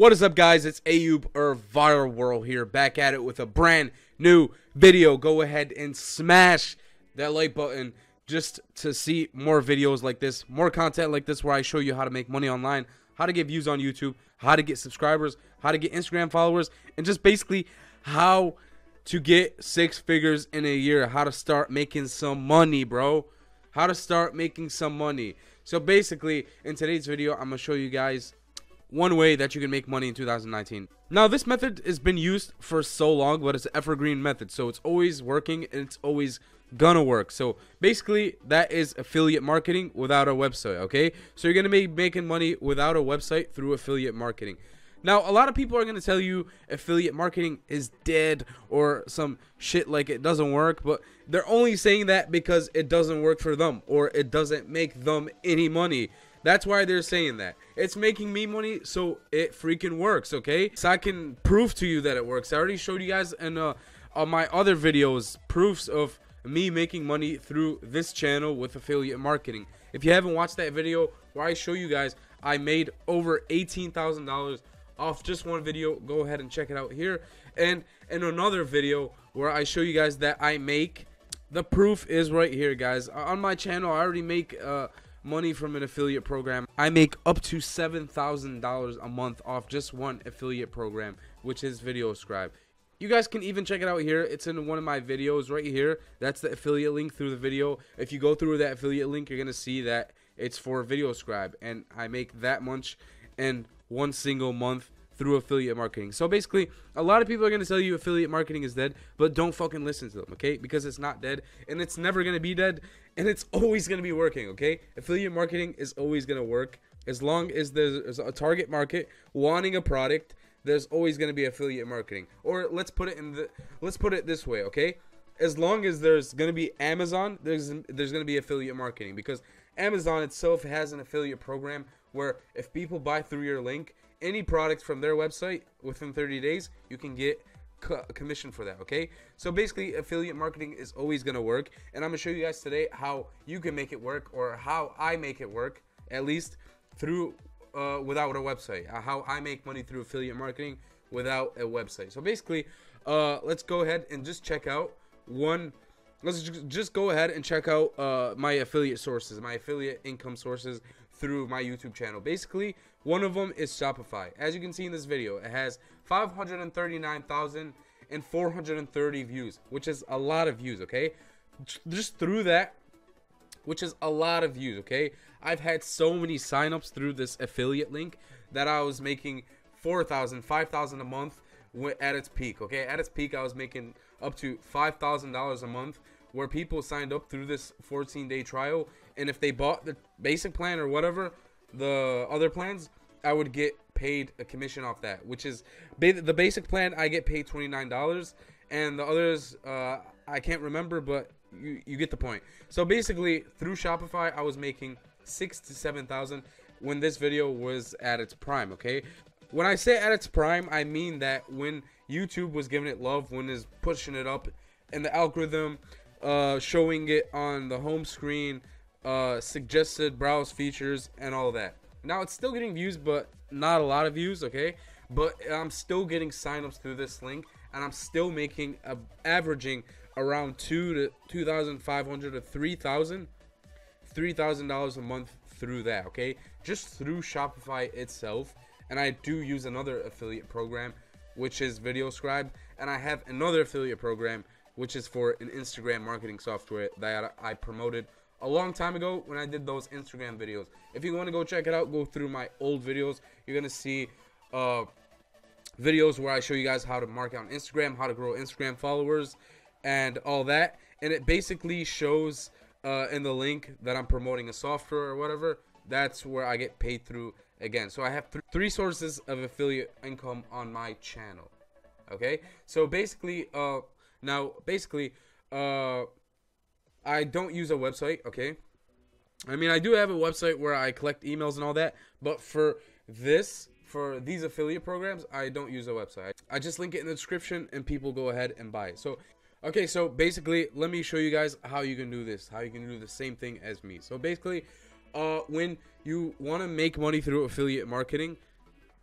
What is up, guys? It's Ayub or ViralWhirl here, back at it with a brand new video. Go ahead and smash that like button just to see more videos like this, more content like this, where I show you how to make money online, how to get views on YouTube, how to get subscribers, how to get Instagram followers, and just basically how to get 6 figures in a year, how to start making some money, bro. How to start making some money. So basically, in today's video, I'm going to show you guys one way that you can make money in 2019. Now, this method has been used for so long, but it's an evergreen method, so it's always working and it's always gonna work. So basically, that is affiliate marketing without a website. Okay, so you're gonna be making money without a website through affiliate marketing. Now, a lot of people are going to tell you affiliate marketing is dead or some shit like it doesn't work, but they're only saying that because it doesn't work for them or it doesn't make them any money. That's why they're saying that. It's making me money, so it freaking works, okay? So I can prove to you that it works. I already showed you guys in on my other videos proofs of me making money through this channel with affiliate marketing. If you haven't watched that video where I show you guys I made over $18,000 off just one video, go ahead and check it out here. And in another video where I show you guys that I make, the proof is right here, guys. On my channel, I already make money from an affiliate program. I make up to $7,000 a month off just one affiliate program, which is ViralWhirl. You guys can even check it out here. It's in one of my videos right here. That's the affiliate link through the video. If you go through that affiliate link, you're gonna see that it's for ViralWhirl, and I make that much in one single month through affiliate marketing. So basically, a lot of people are going to tell you affiliate marketing is dead, but don't fucking listen to them, okay? Because it's not dead, and it's never going to be dead, and it's always going to be working, okay? Affiliate marketing is always going to work. As long as there's a target market wanting a product, there's always going to be affiliate marketing. Or let's put it this way, okay? As long as there's going to be Amazon, there's going to be affiliate marketing, because Amazon itself has an affiliate program where if people buy through your link, any product from their website within 30 days, you can get a commission for that, okay? So basically, affiliate marketing is always going to work, and I'm going to show you guys today how you can make it work, or how I make it work, at least through without a website, how I make money through affiliate marketing without a website. So basically, let's go ahead and just check out let's just go ahead and check out my affiliate sources, my affiliate income sources through my YouTube channel. Basically, one of them is Shopify. As you can see in this video, it has 539,430 views, which is a lot of views, okay? Just through that, which is a lot of views, okay? I've had so many signups through this affiliate link that I was making $4,000, $5,000 a month at its peak, okay? At its peak, I was making up to $5,000 a month, where people signed up through this 14-day trial, and if they bought the basic plan or whatever, the other plans, I would get paid a commission off that, which is the basic plan. I get paid $29, and the others I can't remember, but you get the point. So basically, through Shopify, I was making $6,000 to $7,000 when this video was at its prime, okay? When I say at its prime, I mean that when YouTube was giving it love, when it's pushing it up in the algorithm, showing it on the home screen, suggested browse features, and all that. Now, it's still getting views, but not a lot of views, okay? But I'm still getting signups through this link, and I'm still making averaging around $2,500 to $3,000 a month through that, okay? Just through Shopify itself. And I do use another affiliate program, which is ViralWhirl, and I have another affiliate program which is for an Instagram marketing software that I promoted a long time ago when I did those Instagram videos. If you want to go check it out, go through my old videos. You're going to see videos where I show you guys how to market on Instagram, how to grow Instagram followers, and all that. And it basically shows in the link that I'm promoting a software or whatever. That's where I get paid through again. So I have three sources of affiliate income on my channel. Okay? So basically, I don't use a website, okay? I mean, I do have a website where I collect emails and all that, but for these affiliate programs, I don't use a website. I just link it in the description, and people go ahead and buy it. So, okay, so basically, let me show you guys how you can do this, how you can do the same thing as me. So basically, when you want to make money through affiliate marketing,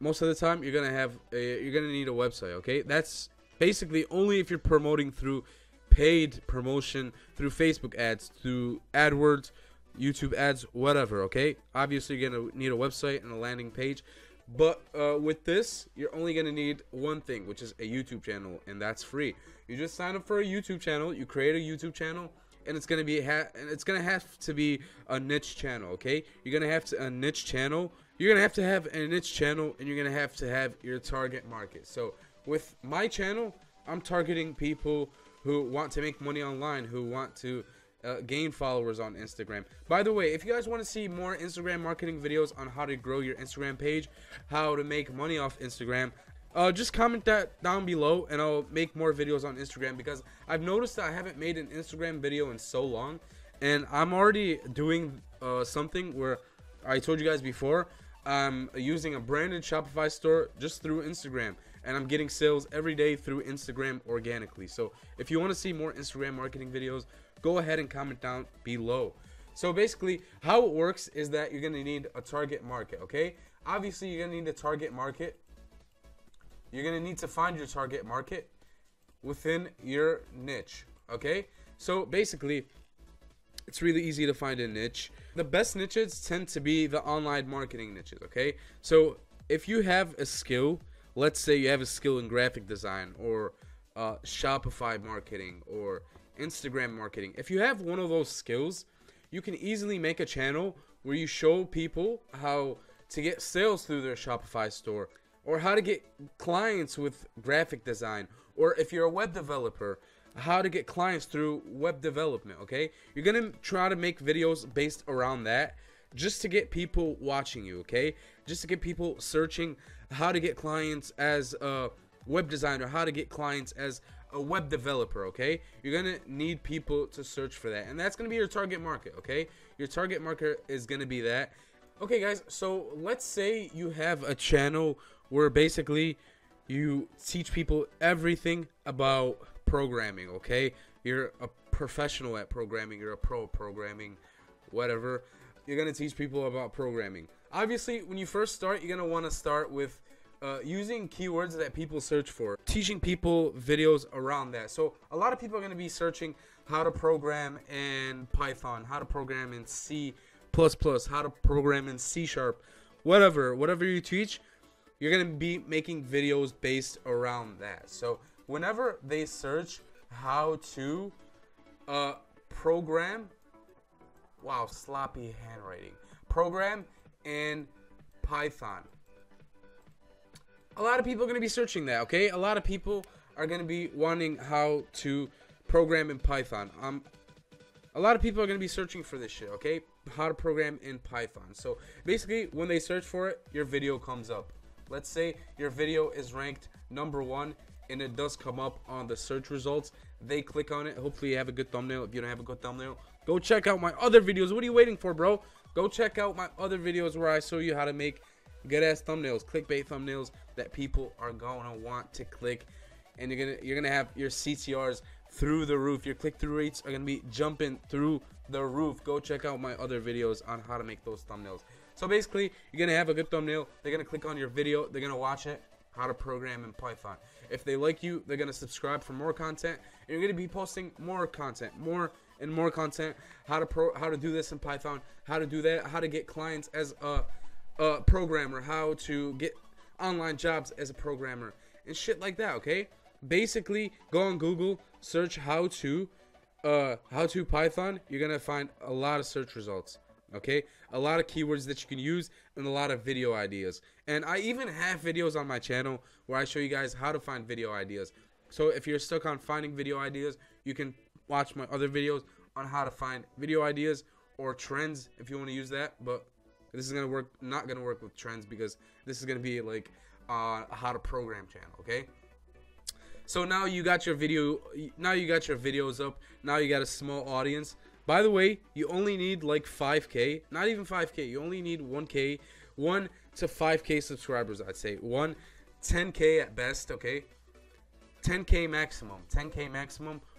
most of the time you're gonna need a website. Okay, that's basically only if you're promoting through paid promotion, through Facebook ads, through AdWords, YouTube ads, whatever. Okay, obviously you're gonna need a website and a landing page, but with this you're only gonna need one thing, which is a YouTube channel, and that's free. You just sign up for a YouTube channel, you create a YouTube channel, and it's gonna have to be a niche channel. Okay, you're gonna have to a niche channel. You're gonna have to have a niche channel, and you're gonna have to have your target market. So with my channel, I'm targeting people who want to make money online, who want to gain followers on Instagram. By the way, if you guys want to see more Instagram marketing videos on how to grow your Instagram page, how to make money off Instagram, just comment that down below, and I'll make more videos on Instagram, because I've noticed that I haven't made an Instagram video in so long, and I'm already doing something where I told you guys before, I'm using a branded Shopify store just through Instagram, and I'm getting sales every day through Instagram organically. So if you want to see more Instagram marketing videos, go ahead and comment down below. So basically how it works is that you're going to need a target market. Okay, obviously you're going to need a target market. You're going to need to find your target market within your niche. Okay, so basically it's really easy to find a niche. The best niches tend to be the online marketing niches. Okay, so if you have a skill, let's say you have a skill in graphic design, or Shopify marketing, or Instagram marketing. If you have one of those skills, you can easily make a channel where you show people how to get sales through their Shopify store, or how to get clients with graphic design, or if you're a web developer, how to get clients through web development. Okay, you're gonna try to make videos based around that, just to get people watching you. Okay, just to get people searching how to get clients as a web designer, how to get clients as a web developer. Okay, you're gonna need people to search for that, and that's gonna be your target market. Okay, your target market is gonna be that. Okay guys, so let's say you have a channel where basically you teach people everything about programming. Okay, you're a professional at programming, you're a pro at programming, whatever. You're gonna teach people about programming. Obviously when you first start, you're gonna want to start with using keywords that people search for, teaching people videos around that. So a lot of people are going to be searching how to program in Python, how to program in C++, how to program in C#, whatever you teach, you're going to be making videos based around that. So whenever they search how to program, wow, sloppy handwriting, program in Python, a lot of people are going to be searching that. Okay, a lot of people are going to be wanting how to program in Python. A lot of people are going to be searching for this shit. Okay, how to program in Python. So basically when they search for it, your video comes up. Let's say your video is ranked #1 and it does come up on the search results. They click on it. Hopefully you have a good thumbnail. If you don't have a good thumbnail, go check out my other videos. What are you waiting for, bro? Go check out my other videos where I show you how to make good ass thumbnails, clickbait thumbnails that people are gonna want to click, and you're gonna have your CTRs through the roof. Your click-through rates are gonna be jumping through the roof. Go check out my other videos on how to make those thumbnails. So basically, you're gonna have a good thumbnail. They're gonna click on your video. They're gonna watch it. How to program in Python. If they like you, they're gonna subscribe for more content. And you're gonna be posting more content, more and more content. How to do this in Python. How to do that. How to get clients as a programmer, how to get online jobs as a programmer, and shit like that. Okay, basically go on Google, search how to Python. You're gonna find a lot of search results. Okay, a lot of keywords that you can use, and a lot of video ideas. And I even have videos on my channel where I show you guys how to find video ideas. So if you're stuck on finding video ideas, you can watch my other videos on how to find video ideas, or trends if you want to use that. But this is not gonna work with trends, because this is gonna be like a how to program channel. Okay, so now you got your video, now you got your videos up, now you got a small audience. By the way, you only need like 5K, not even 5K, you only need 1K, 1 to 5K subscribers. I'd say 10K at best. Okay, 10K maximum,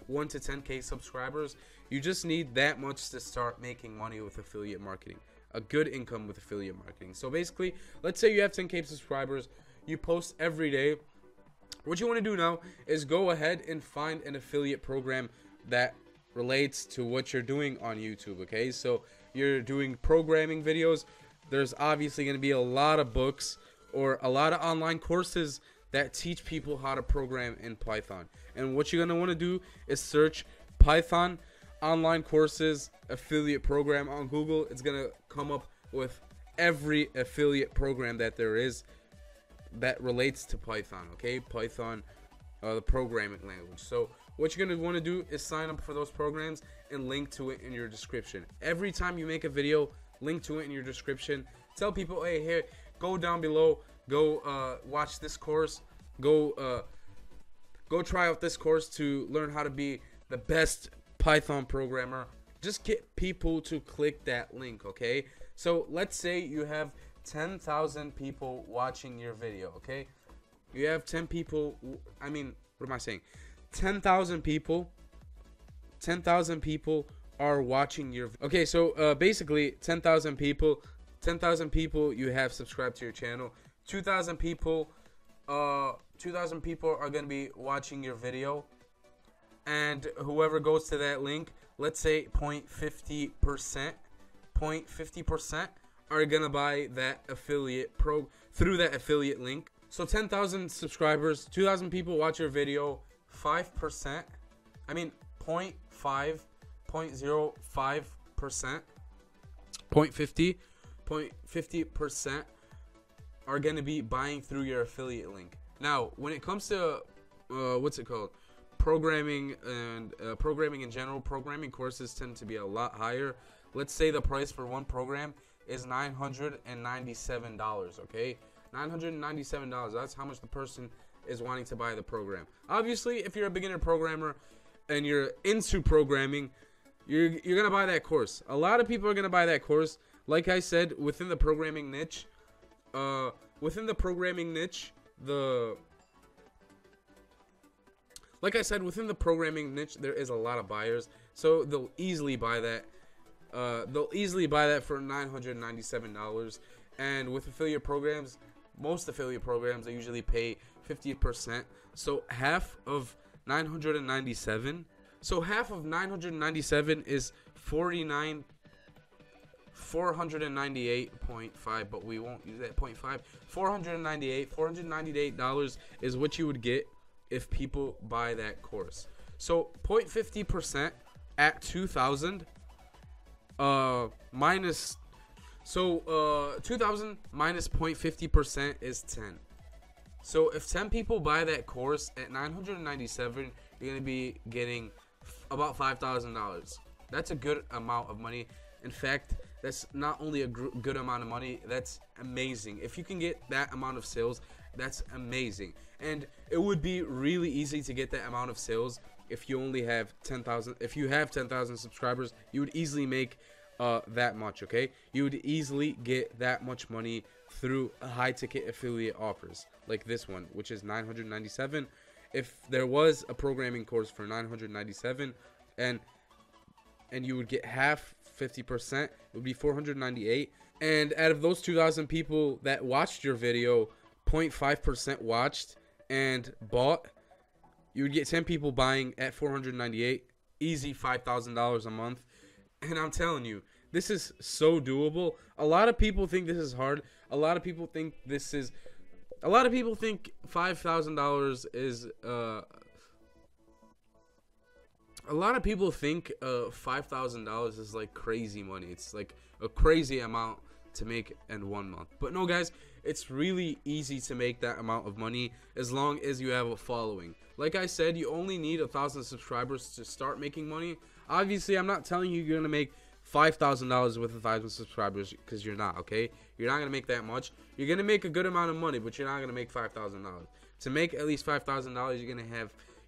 1 to 10K subscribers. You just need that much to start making money with affiliate marketing. a good income with affiliate marketing. So basically, let's say you have 10K subscribers, you post every day. What you want to do now is go ahead and find an affiliate program that relates to what you're doing on YouTube, okay? So you're doing programming videos. There's obviously going to be a lot of books or a lot of online courses that teach people how to program in Python. And what you're going to want to do is search Python online courses affiliate program on Google. It's going to come up with every affiliate program that there is that relates to Python, okay? Python, the programming language. So what you're going to want to do is sign up for those programs and link to it in your description. Every time you make a video, link to it in your description. Tell people, hey, here, go down below, go watch this course, go try out this course to learn how to be the best Python programmer. Just get people to click that link, okay? So let's say you have 10,000 people watching your video, okay? You have 10 people, I mean, what am I saying? 10,000 people are watching your, okay, so basically 10,000 people you have subscribed to your channel. 2,000 people are going to be watching your video, and whoever goes to that link, let's say 0.50% are gonna buy that affiliate through that affiliate link. So 10,000 subscribers, 2,000 people watch your video, 5%, I mean 0.05%, 0.50% are gonna be buying through your affiliate link. Now, when it comes to what's it called? Programming and programming in general, programming courses tend to be a lot higher. Let's say the price for one program is $997, okay? $997, that's how much the person is wanting to buy the program. Obviously, if you're a beginner programmer and you're into programming, you're going to buy that course. A lot of people are going to buy that course. Like I said, within the programming niche, there is a lot of buyers, so they'll easily buy that. For $997. And with affiliate programs, most affiliate programs, they usually pay 50%. So half of 997. So half of 997 is 498.5, but we won't use that 0.5. $498 is what you would get if people buy that course. So 0.50% at 2,000 minus, so 2,000 minus 0.50% is 10. So if 10 people buy that course at 997, you're gonna be getting about $5,000. That's a good amount of money. In fact, that's not only a good amount of money, that's amazing. If you can get that amount of sales, that's amazing. And it would be really easy to get that amount of sales if you only have 10,000. If you have 10,000 subscribers, you would easily make that much, okay? You would easily get that much money through high ticket affiliate offers like this one, which is 997. If there was a programming course for 997 and you would get half, 50%, it would be 498. And out of those 2,000 people that watched your video, 0.5% watched and bought, you would get 10 people buying at 498, easy $5,000 a month. And I'm telling you, this is so doable. A lot of people think this is hard. A lot of people think $5,000 is a lot of people think $5,000 is like crazy money. It's like a crazy amount to make in 1 month. But no, guys, it's really easy to make that amount of money as long as you have a following. Like I said, you only need 1,000 subscribers to start making money. Obviously, I'm not telling you you're gonna make $5,000 with 1,000 subscribers, because you're not, okay? You're not gonna make that much. You're gonna make a good amount of money, but you're not gonna make $5,000. To make at least $5,000,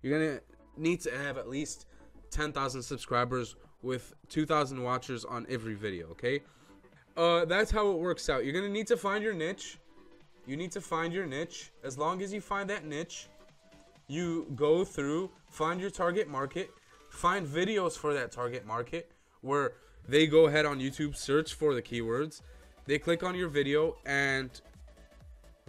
you're gonna need to have at least 10,000 subscribers with 2,000 watchers on every video, okay? That's how it works out. You're gonna need to find your niche. You need to find your niche. As long as you find that niche, you go through, find your target market, find videos for that target market where They go ahead on YouTube, search for the keywords, they click on your video, and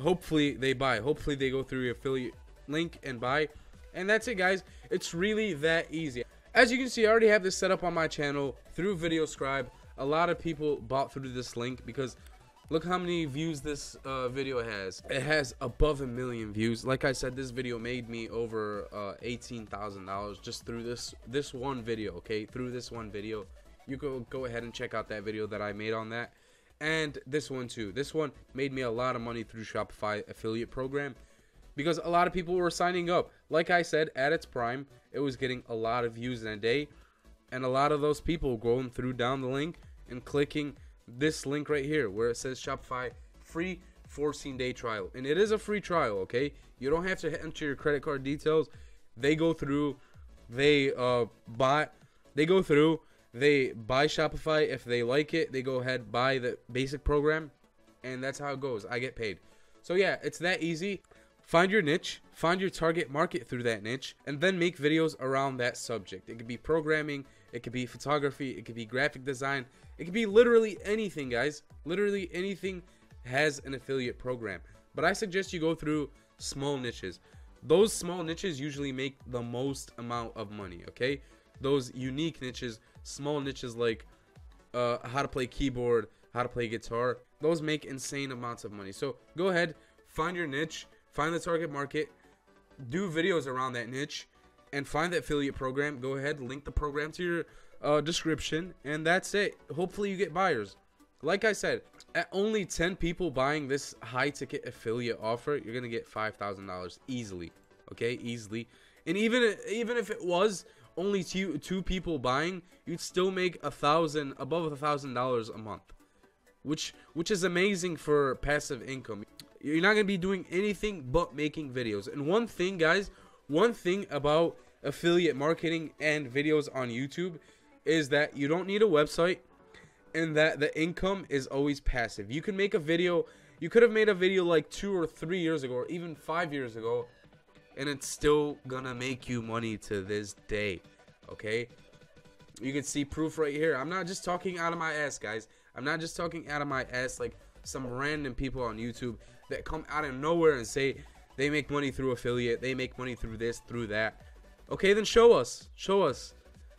hopefully they buy. Hopefully they go through your affiliate link and buy. And that's it, guys. It's really that easy. As you can see, I already have this set up on my channel through VideoScribe. A lot of people bought through this link because look how many views this video has. It has above 1 million views. Like I said, this video made me over $18,000 just through this one video. Okay, through this one video. You can go ahead and check out that video that I made on that. And this one too. This one made me a lot of money through Shopify affiliate program because a lot of people were signing up. Like I said, at its prime, it was getting a lot of views in a day. And a lot of those people going through down the link and clicking this link right here where it says Shopify free 14-day trial. And it is a free trial, okay? You don't have to enter your credit card details. They go through, they buy Shopify. If they like it, they go ahead, buy the basic program, and that's how it goes. I get paid. So yeah, it's that easy. Find your niche, find your target market through that niche, and then make videos around that subject. It could be programming, it could be photography, it could be graphic design, it could be literally anything, guys. Literally anything has an affiliate program. But I suggest you go through small niches. Those small niches usually make the most amount of money, okay? Those unique niches, small niches like how to play keyboard, how to play guitar, those make insane amounts of money. So go ahead, find your niche, find the target market, do videos around that niche, and find the affiliate program. Go ahead, link the program to your description, and that's it. Hopefully you get buyers. Like I said, at only 10 people buying this high ticket affiliate offer, you're gonna get $5,000 easily. Okay, easily. And even if it was only two people buying, you'd still make above $1,000 a month, which is amazing for passive income. You're not gonna be doing anything but making videos. And one thing, guys, one thing about affiliate marketing and videos on YouTube is that you don't need a website, and that the income is always passive. You can make a video, you could have made a video like 2 or 3 years ago, or even 5 years ago, and it's still gonna make you money to this day. Okay, you can see proof right here. I'm not just talking out of my ass, guys. I'm not just talking out of my ass like some random people on YouTube that come out of nowhere and say they make money through affiliate, they make money through this, through that. Okay, then show us.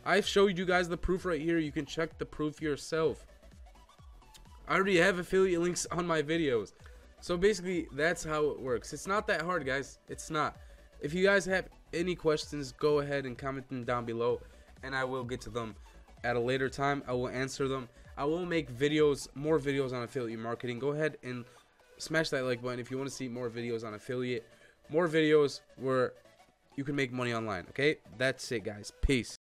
I've showed you guys the proof right here. You can check the proof yourself. I already have affiliate links on my videos. So basically, that's how it works. It's not that hard, guys. It's not. If you guys have any questions, go ahead and comment them down below, and I will get to them at a later time. I will answer them. I will make videos, more videos on affiliate marketing. Go ahead and smash that like button if you want to see more videos on affiliate, more videos where you can make money online. Okay, that's it, guys. Peace.